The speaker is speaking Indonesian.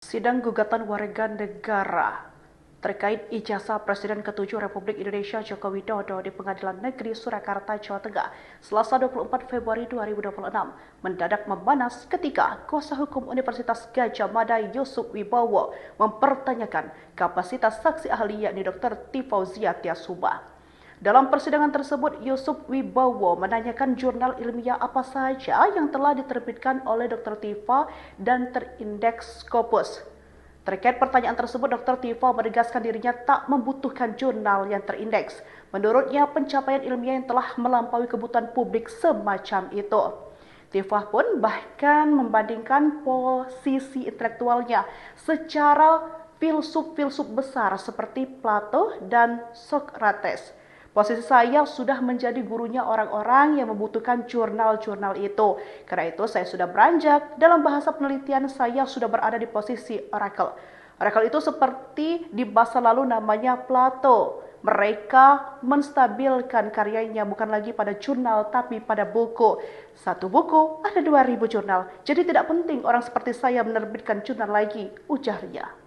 Sidang gugatan warga negara terkait ijazah Presiden ke-7 Republik Indonesia Joko Widodo di Pengadilan Negeri Surakarta, Jawa Tengah, Selasa 24 Februari 2026, mendadak memanas ketika kuasa hukum Universitas Gadjah Mada Yusuf Wibowo mempertanyakan kapasitas saksi ahli yakni Dr. Tifauziah Tyasubah. Dalam persidangan tersebut, Yusuf Wibowo menanyakan jurnal ilmiah apa saja yang telah diterbitkan oleh Dr. Tifa dan terindeks Scopus. Terkait pertanyaan tersebut, Dr. Tifa menegaskan dirinya tak membutuhkan jurnal yang terindeks. Menurutnya, pencapaian ilmiah yang telah melampaui kebutuhan publik semacam itu. Tifa pun bahkan membandingkan posisi intelektualnya secara filsuf-filsuf besar seperti Plato dan Socrates. Posisi saya sudah menjadi gurunya orang-orang yang membutuhkan jurnal-jurnal itu. Karena itu saya sudah beranjak. Dalam bahasa penelitian saya sudah berada di posisi oracle. Oracle itu seperti di masa lalu namanya Plato. Mereka menstabilkan karyanya bukan lagi pada jurnal tapi pada buku. Satu buku ada 2000 jurnal. Jadi tidak penting orang seperti saya menerbitkan jurnal lagi, ujarnya.